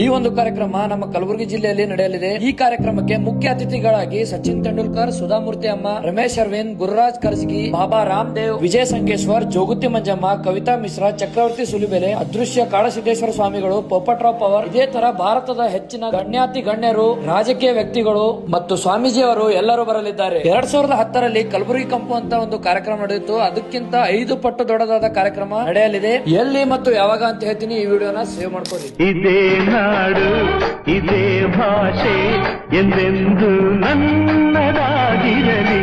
ಈ ಒಂದು ಕಾರ್ಯಕ್ರಮ ನಮ್ಮ ಕಲಬುರಗಿ ಜಿಲ್ಲೆಯಲ್ಲಿ ನಡೆಯಲಿದೆ. ಈ ಕಾರ್ಯಕ್ರಮಕ್ಕೆ ಮುಖ್ಯ ಅತಿಥಿಗಳಾಗಿ ಸಚಿನ್ ತೆಂಡೂಲ್ಕರ್, ಸುಧಾಮೂರ್ತಿ ಅಮ್ಮ, ರಮೇಶ್ ಅರವಿಂದ್, ಗುರುರಾಜ್ ಕರ್ಜಗಿ, ಬಾಬಾ ರಾಮದೇವ್, ವಿಜಯ ಸಂಕೇಶ್ವರ್, ಜೋಗುತಿ ಮಂಜಮ್ಮ, ಕವಿತಾ ಮಿಶ್ರಾ, ಚಕ್ರವರ್ತಿ ಸುಲಿಬೆಲೆ, ಅದೃಶ್ಯ ಕಾಡಸಿದ್ದೇಶ್ವರ ಸ್ವಾಮಿಗಳು, ಪೋಪಟ್ರಾವ್ ಪವರ್, ಇದೇ ತರ ಭಾರತದ ಹೆಚ್ಚಿನ ಗಣ್ಯಾತಿ ಗಣ್ಯರು, ರಾಜಕೀಯ ವ್ಯಕ್ತಿಗಳು ಮತ್ತು ಸ್ವಾಮೀಜಿಯವರು ಎಲ್ಲರೂ ಬರಲಿದ್ದಾರೆ. 2010ರಲ್ಲಿ ಕಲಬುರಗಿ ಕಂಪು ಅಂತ ಒಂದು ಕಾರ್ಯಕ್ರಮ ನಡೆಯಿತು. ಅದಕ್ಕಿಂತ 5 ಪಟ್ಟು ದೊಡ್ಡದಾದ ಕಾರ್ಯಕ್ರಮ ನಡೆಯಲಿದೆ. ಎಲ್ಲಿ ಮತ್ತು ಯಾವಾಗ ಅಂತ ಹೇಳ್ತೀನಿ. ಈ ವಿಡಿಯೋನ ಸೇವ್ ಮಾಡ್ಕೊಳ್ಳಿ. ಇದೇ ನಾಡು, ಇದೇ ಭಾಷೆ ಎಂದೆಂದು ನನ್ನದಾಗಿರಲಿ.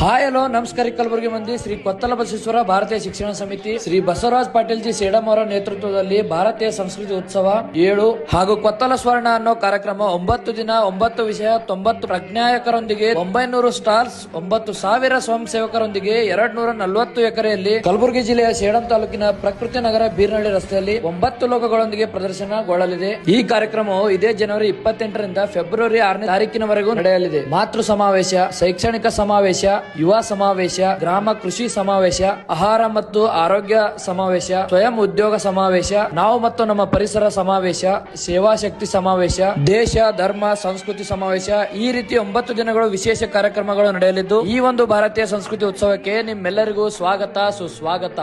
ಹಾಯ್ ಹಲೋ ನಮಸ್ಕಾರ. ಕಲಬುರಗಿ ಮಂದಿ ಶ್ರೀ ಕೊತ್ತಲ ಬಸವೇಶ್ವರ ಭಾರತೀಯ ಶಿಕ್ಷಣ ಸಮಿತಿ ಶ್ರೀ ಬಸವರಾಜ್ ಪಾಟೀಲ್ ಜಿ ಸೇಡಂ ಅವರ ನೇತೃತ್ವದಲ್ಲಿ ಭಾರತೀಯ ಸಂಸ್ಕೃತಿ ಉತ್ಸವ 7 ಹಾಗೂ ಕೊತ್ತಲ ಸ್ವರ್ಣ ಅನ್ನೋ ಕಾರ್ಯಕ್ರಮ 9 ದಿನ 9 ವಿಷಯ 90 ಪ್ರಜ್ಞಾಯಕರೊಂದಿಗೆ 900 ಸ್ಟಾಲ್ಸ್ 9,000 ಸ್ವಯಂ ಸೇವಕರೊಂದಿಗೆ 240 ಎಕರೆಯಲ್ಲಿ ಕಲಬುರಗಿ ಜಿಲ್ಲೆಯ ಸೇಡಂ ತಾಲೂಕಿನ ಪ್ರಕೃತಿ ನಗರ ಬೀರ್ನಹಳ್ಳಿ ರಸ್ತೆಯಲ್ಲಿ 9 ಲೋಕಗಳೊಂದಿಗೆ ಪ್ರದರ್ಶನಗೊಳ್ಳಲಿದೆ. ಈ ಕಾರ್ಯಕ್ರಮವು ಇದೇ ಜನವರಿ 28ರಿಂದ ಫೆಬ್ರವರಿ 6ನೇ ತಾರೀಕಿನವರೆಗೂ ನಡೆಯಲಿದೆ. ಮಾತೃ ಸಮಾವೇಶ, ಶೈಕ್ಷಣಿಕ ಸಮಾವೇಶ, ಯುವ ಸಮಾವೇಶ, ಗ್ರಾಮ ಕೃಷಿ ಸಮಾವೇಶ, ಆಹಾರ ಮತ್ತು ಆರೋಗ್ಯ ಸಮಾವೇಶ, ಸ್ವಯಂ ಉದ್ಯೋಗ ಸಮಾವೇಶ, ನಾವು ಮತ್ತು ನಮ್ಮ ಪರಿಸರ ಸಮಾವೇಶ, ಸೇವಾ ಶಕ್ತಿ ಸಮಾವೇಶ, ದೇಶ ಧರ್ಮ ಸಂಸ್ಕೃತಿ ಸಮಾವೇಶ, ಈ ರೀತಿ 9 ದಿನಗಳು ವಿಶೇಷ ಕಾರ್ಯಕ್ರಮಗಳು ನಡೆಯಲಿದ್ದು ಈ ಒಂದು ಭಾರತೀಯ ಸಂಸ್ಕೃತಿ ಉತ್ಸವಕ್ಕೆ ನಿಮ್ಮೆಲ್ಲರಿಗೂ ಸ್ವಾಗತ ಸುಸ್ವಾಗತ.